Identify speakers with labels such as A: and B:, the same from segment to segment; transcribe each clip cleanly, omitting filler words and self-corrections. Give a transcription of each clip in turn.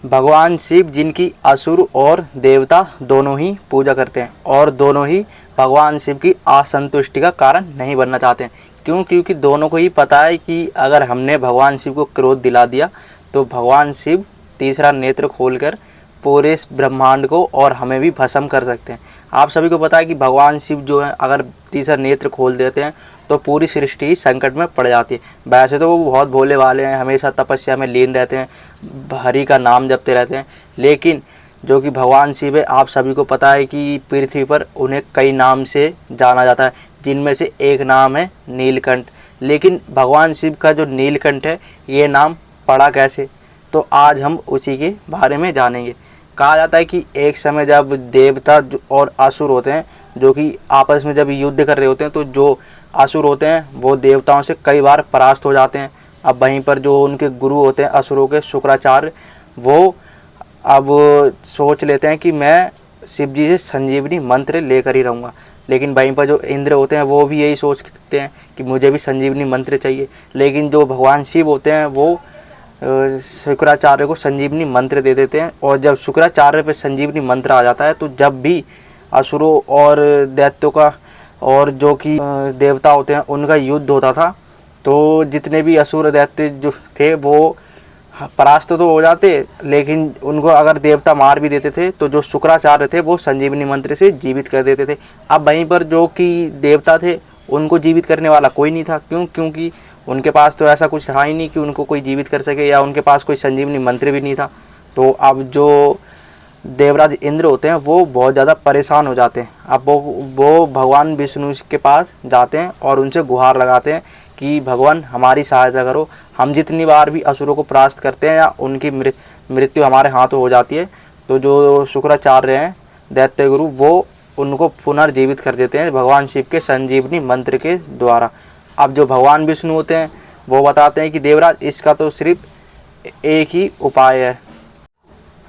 A: भगवान शिव जिनकी असुर और देवता दोनों ही पूजा करते हैं और दोनों ही भगवान शिव की असंतुष्टि का कारण नहीं बनना चाहते हैं। क्यों? क्योंकि दोनों को ही पता है कि अगर हमने भगवान शिव को क्रोध दिला दिया तो भगवान शिव तीसरा नेत्र खोलकर पूरे ब्रह्मांड को और हमें भी भस्म कर सकते हैं। आप सभी को पता है कि भगवान शिव जो है अगर तीसरा नेत्र खोल देते हैं तो पूरी सृष्टि ही संकट में पड़ जाती है। वैसे तो वो बहुत भोले वाले हैं, हमेशा तपस्या में लीन रहते हैं, हरि का नाम जपते रहते हैं, लेकिन जो कि भगवान शिव है, आप सभी को पता है कि पृथ्वी पर उन्हें कई नाम से जाना जाता है, जिनमें से एक नाम है नीलकंठ। लेकिन भगवान शिव का जो नीलकंठ है ये नाम पड़ा कैसे, तो आज हम उसी के बारे में जानेंगे। कहा जाता है कि एक समय जब देवता और असुर होते हैं जो कि आपस में जब युद्ध कर रहे होते हैं तो जो असुर होते हैं वो देवताओं से कई बार परास्त हो जाते हैं। अब वहीं पर जो उनके गुरु होते हैं असुरों के शुक्राचार्य, वो अब सोच लेते हैं कि मैं शिव जी से संजीवनी मंत्र लेकर ही रहूँगा। लेकिन वहीं पर जो इंद्र होते हैं वो भी यही सोचते हैं कि मुझे भी संजीवनी मंत्र चाहिए। लेकिन जो भगवान शिव होते हैं वो शुक्राचार्य को संजीवनी मंत्र दे देते हैं, और जब शुक्राचार्य पे संजीवनी मंत्र आ जाता है तो जब भी असुरों और दैत्यों का और जो कि देवता होते हैं उनका युद्ध होता था तो जितने भी असुर दैत्य जो थे वो परास्त तो हो जाते, लेकिन उनको अगर देवता मार भी देते थे तो जो शुक्राचार्य थे वो संजीवनी मंत्र से जीवित कर देते थे। अब वहीं पर जो कि देवता थे उनको जीवित करने वाला कोई नहीं था। क्यों? क्योंकि उनके पास तो ऐसा कुछ था ही नहीं कि उनको कोई जीवित कर सके, या उनके पास कोई संजीवनी मंत्र भी नहीं था। तो अब जो देवराज इंद्र होते हैं वो बहुत ज़्यादा परेशान हो जाते हैं। अब वो भगवान विष्णु के पास जाते हैं और उनसे गुहार लगाते हैं कि भगवान हमारी सहायता करो। हम जितनी बार भी असुरों को परास्त करते हैं या उनकी मृत्यु हमारे हाथों हो जाती है तो जो शुक्राचार्य हैं दैत्य गुरु वो उनको पुनर्जीवित कर देते हैं भगवान शिव के संजीवनी मंत्र के द्वारा। अब जो भगवान विष्णु होते हैं वो बताते हैं कि देवराज इसका तो सिर्फ एक ही उपाय है।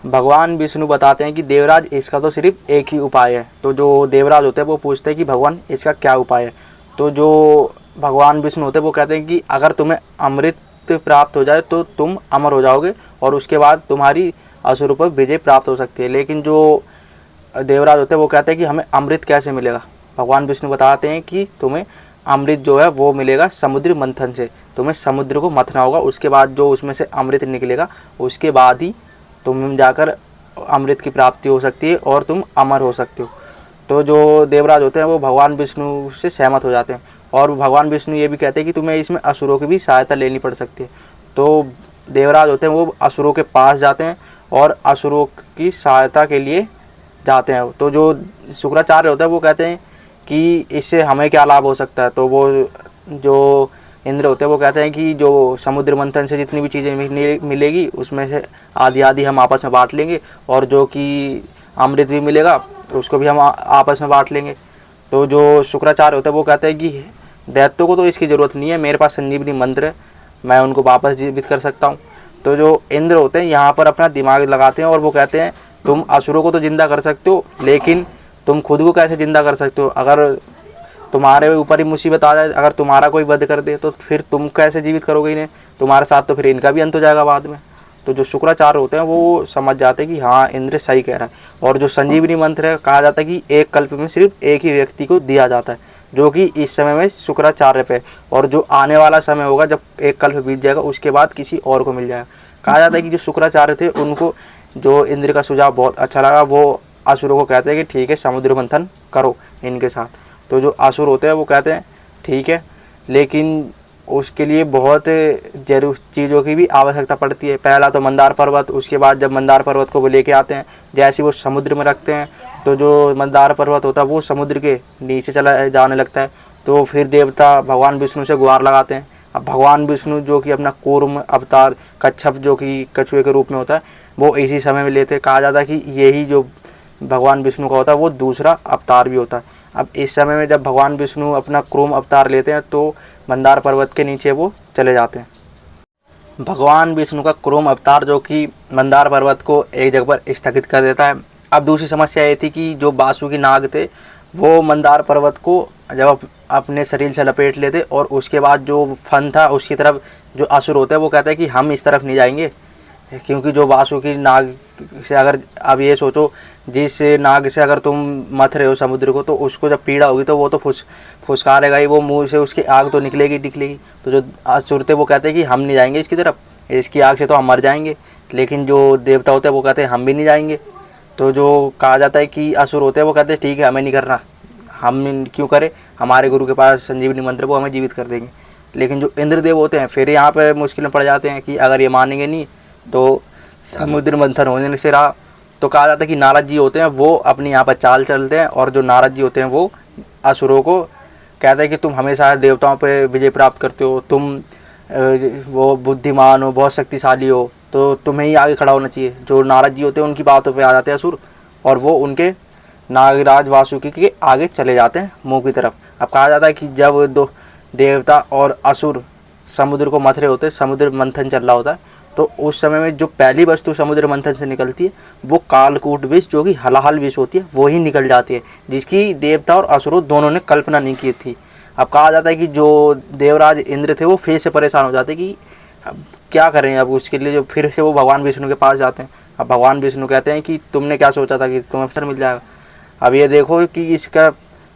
A: भगवान विष्णु बताते हैं कि देवराज इसका तो सिर्फ एक ही उपाय है। तो जो देवराज होते हैं वो पूछते हैं कि भगवान इसका क्या उपाय है। तो जो भगवान विष्णु होते हैं वो कहते हैं कि अगर तुम्हें अमृत प्राप्त हो जाए तो तुम अमर हो जाओगे और उसके बाद तुम्हारी असुरों पर विजय प्राप्त हो सकती है। लेकिन जो देवराज होते हैं वो कहते हैं कि हमें अमृत कैसे मिलेगा। भगवान विष्णु बताते हैं कि तुम्हें अमृत जो है वो मिलेगा समुद्र मंथन से। तुम्हें समुद्र को मथना होगा, उसके बाद जो उसमें से अमृत निकलेगा उसके बाद ही तुम जाकर अमृत की प्राप्ति हो सकती है और तुम अमर हो सकते हो। तो जो देवराज होते हैं वो भगवान विष्णु से सहमत हो जाते हैं, और भगवान विष्णु ये भी कहते हैं कि तुम्हें इसमें असुरों की भी सहायता लेनी पड़ सकती है। तो देवराज होते हैं वो असुरों के पास जाते हैं और असुरों की सहायता के लिए जाते हैं। तो जो शुक्राचार्य होता है वो कहते हैं कि इससे हमें क्या लाभ हो सकता है। तो वो जो इंद्र होते हैं वो कहते हैं कि जो समुद्र मंथन से जितनी भी चीज़ें मिलेगी उसमें से आधी आधी हम आपस में बांट लेंगे, और जो कि अमृत भी मिलेगा तो उसको भी हम आपस में बांट लेंगे। तो जो शुक्राचार्य होता है वो कहते हैं कि दैत्यों को तो इसकी ज़रूरत नहीं है, मेरे पास संजीवनी मंत्र है, मैं उनको वापस जीवित कर सकता हूँ। तो जो इंद्र होते हैं यहाँ पर अपना दिमाग लगाते हैं और वो कहते हैं तुम असुरों को तो जिंदा कर सकते हो, लेकिन तुम खुद को कैसे जिंदा कर सकते हो। अगर तुम्हारे ऊपर ही मुसीबत आ जाए, अगर तुम्हारा कोई वध कर दे तो फिर तुम कैसे जीवित करोगे इन्हें, तुम्हारे साथ तो फिर इनका भी अंत हो जाएगा बाद में। तो जो शुक्राचार्य होते हैं वो समझ जाते हैं कि हाँ इंद्र सही कह रहा है। और जो संजीवनी मंत्र है कहा जाता है कि एक कल्प में सिर्फ एक ही व्यक्ति को दिया जाता है, जो कि इस समय में शुक्राचार्य पे, और जो आने वाला समय होगा जब एक कल्प बीत जाएगा उसके बाद किसी और को मिल जाएगा। कहा जाता है कि जो शुक्राचार्य थे उनको जो इंद्र का सुझाव बहुत अच्छा लगा, वो असुरों को कहते हैं कि ठीक है समुद्र मंथन करो इनके साथ। तो जो असुर होते हैं वो कहते हैं ठीक है, लेकिन उसके लिए बहुत जरूर चीज़ों की भी आवश्यकता पड़ती है। पहला तो मंदार पर्वत, उसके बाद जब मंदार पर्वत को वो लेके आते हैं, जैसे वो समुद्र में रखते हैं तो जो मंदार पर्वत होता है वो समुद्र के नीचे चला जाने लगता है। तो फिर देवता भगवान विष्णु से गुहार लगाते हैं। अब भगवान विष्णु जो कि अपना कूर्म अवतार कच्छप जो कि कछुए के रूप में होता है वो इसी समय में लेते हैं। कहा जाता है कि यही जो भगवान विष्णु का होता है वो दूसरा अवतार भी होता है। अब इस समय में जब भगवान विष्णु अपना क्रूम अवतार लेते हैं तो मंदार पर्वत के नीचे वो चले जाते हैं। भगवान विष्णु का क्रूम अवतार जो कि मंदार पर्वत को एक जगह पर स्थगित कर देता है। अब दूसरी समस्या ये थी कि जो बासुकी नाग थे वो मंदार पर्वत को जब अपने शरीर से लपेट लेते और उसके बाद जो फन था उसकी तरफ जो असुर होते हैं वो कहते हैं कि हम इस तरफ नहीं जाएंगे, क्योंकि जो वासुकी नाग से, अगर अब ये सोचो, जिस नाग से अगर तुम मथ रहे हो समुद्र को, तो उसको जब पीड़ा होगी तो वो तो फुसकारेगा ही, वो मुंह से उसकी आग तो निकलेगी निकलेगी। तो जो असुर थे वो कहते हैं कि हम नहीं जाएंगे इसकी तरफ, इसकी आग से तो हम मर जाएंगे। लेकिन जो देवता होते हैं वो कहते हैं हम भी नहीं जाएंगे। तो जो कहा जाता है कि असुर होते हैं वो कहते हैं ठीक है, हमें नहीं करना, हम क्यों करें, हमारे गुरु के पास संजीवनी मंत्र, वो हमें जीवित कर देंगे। लेकिन जो इंद्रदेव होते हैं फिर यहाँ पे मुश्किल में पड़ जाते हैं कि अगर ये मानेंगे नहीं तो समुद्र मंथन होने से रहा। तो कहा जाता है कि नारद जी होते हैं वो अपनी यहाँ पर चाल चलते हैं, और जो नारद जी होते हैं वो असुरों को कहते हैं कि तुम हमेशा देवताओं पे विजय प्राप्त करते हो, तुम वो बुद्धिमान हो, बहुत शक्तिशाली हो, तो तुम्हें ही आगे खड़ा होना चाहिए। जो नारद जी होते हैं उनकी बातों पे आ जाते हैं असुर, और वो उनके नागराज वासुकी के आगे चले जाते हैं मुंह की तरफ। अब कहा जाता है कि जब दो देवता और असुर समुद्र को मथ रहे होते हैं, समुद्र मंथन चल रहा होता है, तो उस समय में जो पहली वस्तु समुद्र मंथन से निकलती है वो कालकूट विष, जो कि हलाहल विष होती है, वो ही निकल जाती है, जिसकी देवता और असुरों दोनों ने कल्पना नहीं की थी। अब कहा जाता है कि जो देवराज इंद्र थे वो फिर से परेशान हो जाते कि अब क्या करें। अब उसके लिए जो फिर से वो भगवान विष्णु के पास जाते हैं। अब भगवान विष्णु कहते हैं कि तुमने क्या सोचा था कि तुम्हें अवसर मिल जाएगा, अब ये देखो कि इसका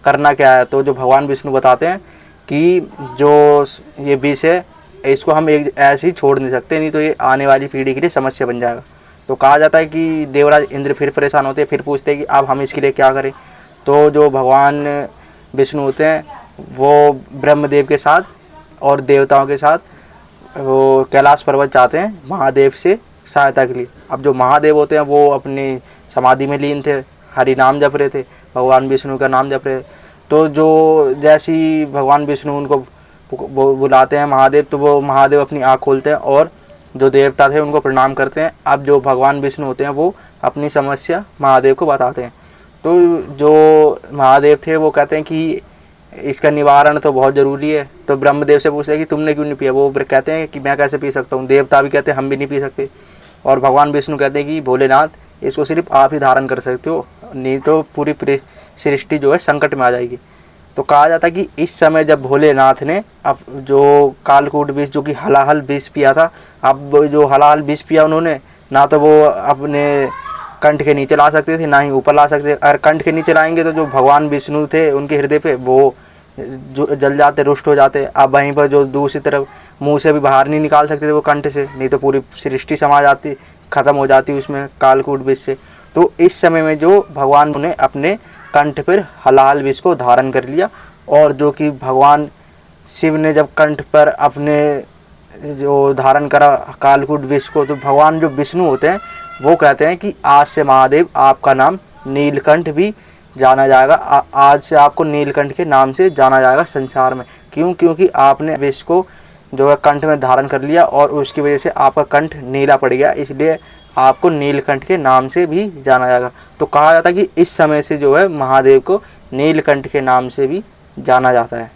A: करना क्या है। तो जो भगवान विष्णु बताते हैं कि जो ये विष है इसको हम एक ऐसे ही छोड़ नहीं सकते, नहीं तो ये आने वाली पीढ़ी के लिए समस्या बन जाएगा। तो कहा जाता है कि देवराज इंद्र फिर परेशान होते हैं, फिर पूछते हैं कि अब हम इसके लिए क्या करें। तो जो भगवान विष्णु होते हैं वो ब्रह्मदेव के साथ और देवताओं के साथ वो कैलाश पर्वत जाते हैं महादेव से सहायता के लिए। अब जो महादेव होते हैं वो अपनी समाधि में लीन थे, हरि नाम जप रहे थे, भगवान विष्णु का नाम जप रहे थे। तो जो जैसी भगवान विष्णु उनको बुलाते हैं महादेव, तो वो महादेव अपनी आँख खोलते हैं और जो देवता थे उनको प्रणाम करते हैं। अब जो भगवान विष्णु होते हैं वो अपनी समस्या महादेव को बताते हैं। तो जो महादेव थे वो कहते हैं कि इसका निवारण तो बहुत ज़रूरी है। तो ब्रह्मदेव से पूछते हैं कि तुमने क्यों नहीं पिया, वो कहते हैं कि मैं कैसे पी सकता हूँ। देवता भी कहते हैं हम भी नहीं पी सकते। और भगवान विष्णु कहते हैं कि भोलेनाथ इसको सिर्फ आप ही धारण कर सकते हो, नहीं तो पूरी सृष्टि जो है संकट में आ जाएगी। तो कहा जाता है कि इस समय जब भोलेनाथ ने अब जो कालकूट विष, जो कि हलाहल विष पिया था, अब जो हलाहल विष पिया उन्होंने, ना तो वो अपने कंठ के नीचे ला सकते थे ना ही ऊपर ला सकते। अगर कंठ के नीचे लाएंगे तो जो भगवान विष्णु थे उनके हृदय पे वो जो जल जाते, रुष्ट हो जाते। अब वहीं पर जो दूसरी तरफ मुंह से भी बाहर नहीं निकाल सकते थे वो कंठ से, नहीं तो पूरी सृष्टि समा जाती, खत्म हो जाती उसमें कालकूट विष से। तो इस समय में जो भगवान ने अपने कंठ पर हलाहल विष को धारण कर लिया, और जो कि भगवान शिव ने जब कंठ पर अपने जो धारण करा कालकूट विष को, तो भगवान जो विष्णु होते हैं वो कहते हैं कि आज से महादेव आपका नाम नीलकंठ भी जाना जाएगा, आज से आपको नीलकंठ के नाम से जाना जाएगा संसार में। क्योंकि आपने विष को जो है कंठ में धारण कर लिया और उसकी वजह से आपका कंठ नीला पड़ गया, इसलिए आपको नीलकंठ के नाम से भी जाना जाएगा। तो कहा जाता है कि इस समय से जो है महादेव को नीलकंठ के नाम से भी जाना जाता है।